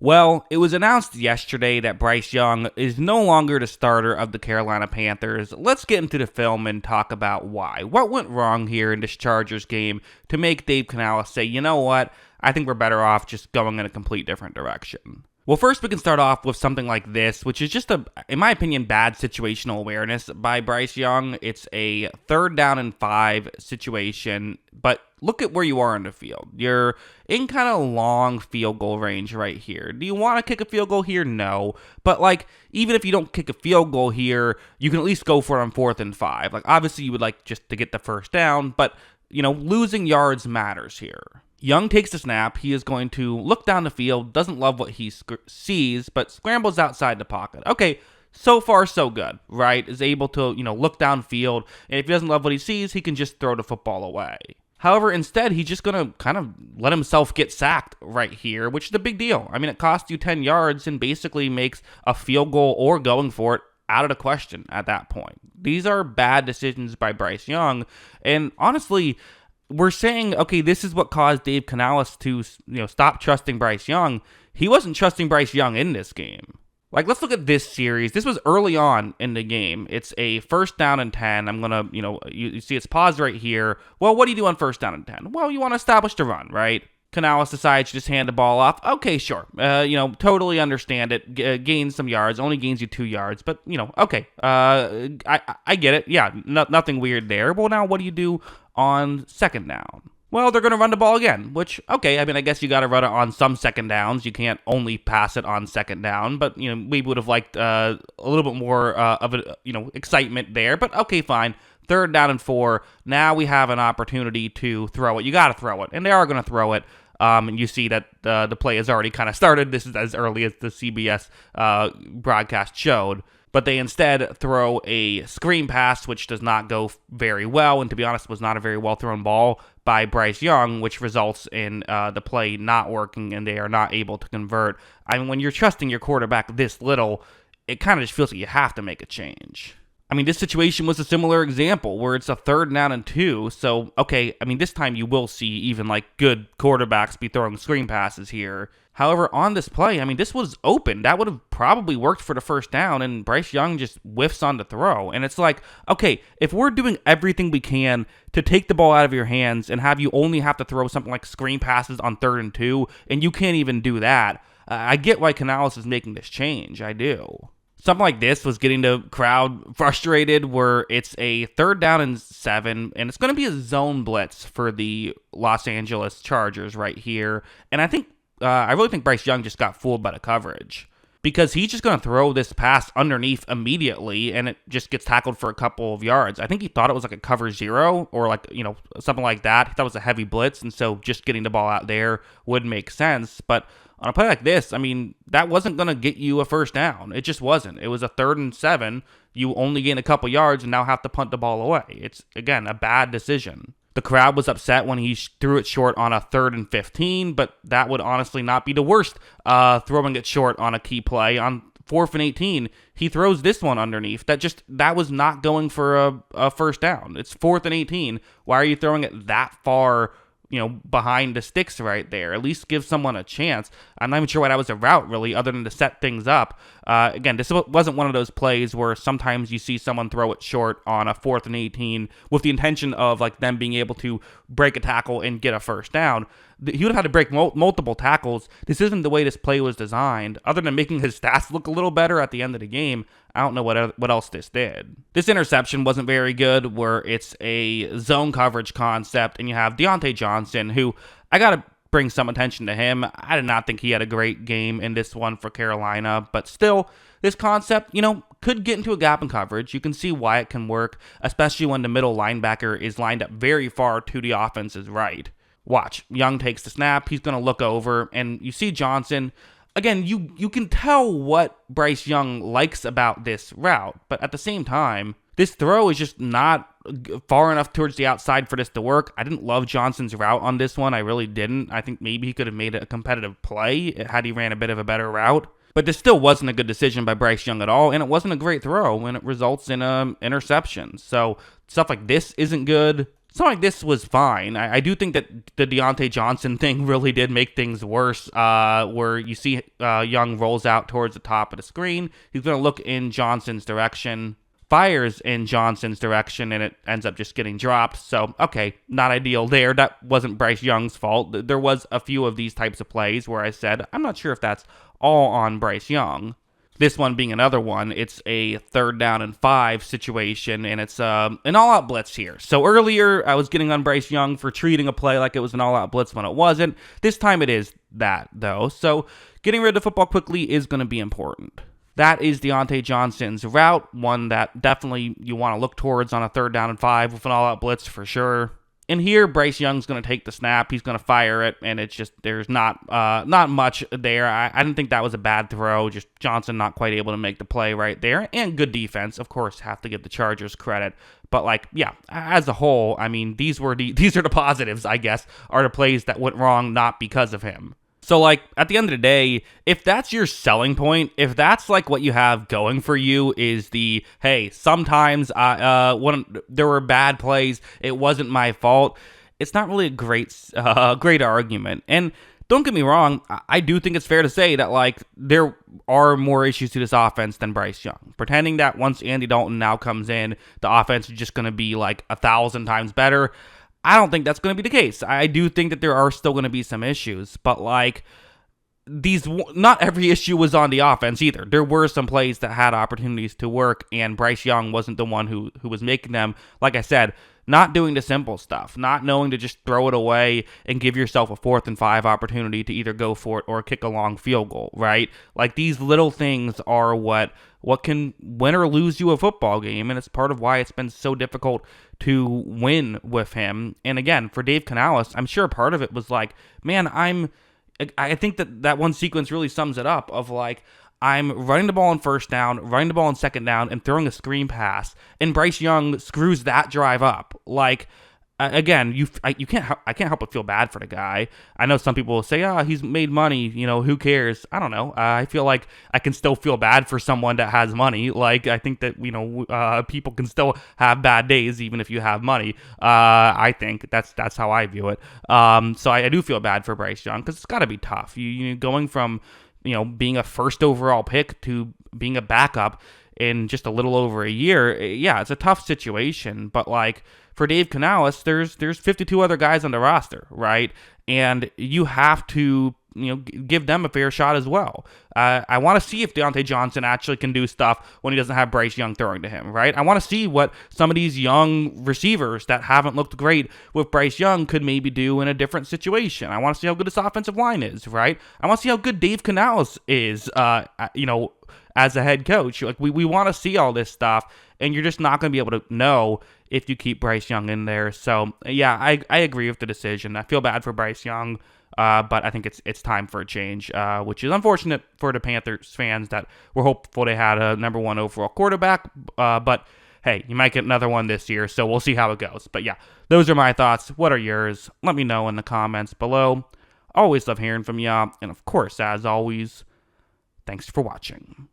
Well, it was announced yesterday that Bryce Young is no longer the starter of the Carolina Panthers. Let's get into the film and talk about why. What went wrong here in this Chargers game to make Dave Canales say, you know what, I think we're better off just going in a complete different direction. Well, first we can start off with something like this, which is just in my opinion, bad situational awareness by Bryce Young. It's a 3rd down and 5 situation, but look at where you are in the field. You're in kind of long field goal range right here. Do you want to kick a field goal here? No. But even if you don't kick a field goal here, you can at least go for it on 4th and 5. Obviously you would like just to get the first down, but losing yards matters here. Young takes the snap. He is going to look down the field, doesn't love what he sees, but scrambles outside the pocket. Okay, so far so good, right? Is able to, look downfield, and if he doesn't love what he sees, he can just throw the football away. However, instead, he's just going to kind of let himself get sacked right here, which is a big deal. I mean, it costs you 10 yards and basically makes a field goal or going for it out of the question at that point. These are bad decisions by Bryce Young, and honestly, we're saying, okay, this is what caused Dave Canales to, stop trusting Bryce Young. He wasn't trusting Bryce Young in this game. Let's look at this series. This was early on in the game. It's a 1st down and 10. I'm going to, you see it's paused right here. Well, what do you do on 1st down and 10? Well, you want to establish the run, right? Canales decides to just hand the ball off. Okay, sure. Totally understand it. Gains some yards. Only gains you 2 yards. But, okay. I get it. Yeah, nothing weird there. Well, now what do you do on 2nd down? Well, they're going to run the ball again, which, okay, I mean, I guess you got to run it on some 2nd downs. You can't only pass it on 2nd down, but, we would have liked a little bit more of excitement there. But, okay, fine. 3rd down and 4. Now we have an opportunity to throw it. You got to throw it, and they are going to throw it. And you see that the play has already kind of started. This is as early as the CBS broadcast showed. But they instead throw a screen pass, which does not go very well, and to be honest, was not a very well-thrown ball by Bryce Young, which results in the play not working, and they are not able to convert. I mean, when you're trusting your quarterback this little, it kind of just feels like you have to make a change. I mean, this situation was a similar example where it's a 3rd down and 2. So, okay, I mean, this time you will see even good quarterbacks be throwing screen passes here. However, on this play, I mean, this was open. That would have probably worked for the 1st down, and Bryce Young just whiffs on the throw. And it's okay, if we're doing everything we can to take the ball out of your hands and have you only have to throw something like screen passes on 3rd and 2, and you can't even do that, I get why Canales is making this change. I do. Something like this was getting the crowd frustrated where it's a 3rd down and 7, and it's going to be a zone blitz for the Los Angeles Chargers right here. And I really think Bryce Young just got fooled by the coverage because he's just going to throw this pass underneath immediately, and it just gets tackled for a couple of yards. I think he thought it was a cover 0 or something like that. He thought it was a heavy blitz, and so just getting the ball out there would make sense. But on a play like this, I mean, that wasn't going to get you a 1st down. It just wasn't. It was a 3rd and 7. You only gain a couple yards and now have to punt the ball away. It's, again, a bad decision. The crowd was upset when he threw it short on a 3rd and 15, but that would honestly not be the worst throwing it short on a key play. On 4th and 18, he throws this one underneath. That was not going for a 1st down. It's 4th and 18. Why are you throwing it that far behind the sticks right there? At least give someone a chance. I'm not even sure why that was a route, really, other than to set things up. Again, this wasn't one of those plays where sometimes you see someone throw it short on a 4th and 18 with the intention of them being able to break a tackle and get a 1st down. He would have had to break multiple tackles. This isn't the way this play was designed. Other than making his stats look a little better at the end of the game, I don't know what else this did. This interception wasn't very good, where it's a zone coverage concept, and you have Deontay Johnson, who I got to bring some attention to him. I did not think he had a great game in this one for Carolina, but still, this concept, could get into a gap in coverage. You can see why it can work, especially when the middle linebacker is lined up very far to the offense's right. Watch, Young takes the snap, he's going to look over, and you see Johnson. Again, you can tell what Bryce Young likes about this route, but at the same time, this throw is just not far enough towards the outside for this to work. I didn't love Johnson's route on this one. I really didn't. I think maybe he could have made it a competitive play had he ran a bit of a better route. But this still wasn't a good decision by Bryce Young at all, and it wasn't a great throw, and it results in an interception. So stuff like this isn't good. something like this was fine. I do think that the Deontay Johnson thing really did make things worse, where you see Young rolls out towards the top of the screen. He's going to look in Johnson's direction, fires in Johnson's direction, and it ends up just getting dropped. So, okay, not ideal there. That wasn't Bryce Young's fault. There was a few of these types of plays where I said, I'm not sure if that's all on Bryce Young. This one being another one, it's a 3rd down and 5 situation, and it's an all-out blitz here. So earlier, I was getting on Bryce Young for treating a play like it was an all-out blitz when it wasn't. This time it is that, though. So getting rid of the football quickly is going to be important. That is Deontay Johnson's route, one that definitely you want to look towards on a 3rd down and 5 with an all-out blitz for sure. And here, Bryce Young's going to take the snap. He's going to fire it, and it's just there's not much there. I didn't think that was a bad throw. Just Johnson not quite able to make the play right there, and good defense. Of course, have to give the Chargers credit. But as a whole, I mean, these are the positives, I guess, are the plays that went wrong not because of him. So, at the end of the day, if that's your selling point, if that's, what you have going for you is the, hey, sometimes when there were bad plays, it wasn't my fault, it's not really a great argument. And don't get me wrong, I do think it's fair to say that, there are more issues to this offense than Bryce Young. Pretending that once Andy Dalton now comes in, the offense is just going to be, 1,000 times better, I don't think that's going to be the case. I do think that there are still going to be some issues, but not every issue was on the offense either. There were some plays that had opportunities to work, and Bryce Young wasn't the one who was making them. Like I said, not doing the simple stuff, not knowing to just throw it away and give yourself a 4th and 5 opportunity to either go for it or kick a long field goal, right? These little things are what can win or lose you a football game, and it's part of why it's been so difficult to win with him. And again, for Dave Canales, I'm sure part of it was man, I think that one sequence really sums it up of I'm running the ball on 1st down, running the ball on 2nd down, and throwing a screen pass, and Bryce Young screws that drive up. Again, I can't help but feel bad for the guy. I know some people will say, he's made money, who cares? I don't know. I feel like I can still feel bad for someone that has money. I think that, people can still have bad days even if you have money. I think that's how I view it. So I do feel bad for Bryce Young because it's got to be tough. You going from being a 1st overall pick to being a backup in just a little over a year. Yeah, it's a tough situation, but for Dave Canales, there's 52 other guys on the roster, right? And you have to give them a fair shot as well. I want to see if Deontay Johnson actually can do stuff when he doesn't have Bryce Young throwing to him, right? I want to see what some of these young receivers that haven't looked great with Bryce Young could maybe do in a different situation. I want to see how good this offensive line is, right? I want to see how good Dave Canales is, as a head coach. We want to see all this stuff, and you're just not going to be able to know if you keep Bryce Young in there. So, yeah, I agree with the decision. I feel bad for Bryce Young. But I think it's time for a change, which is unfortunate for the Panthers fans that were hopeful they had a number 1 overall quarterback. But hey, you might get another one this year, so we'll see how it goes. But yeah, those are my thoughts. What are yours? Let me know in the comments below. Always love hearing from y'all. And of course, as always, thanks for watching.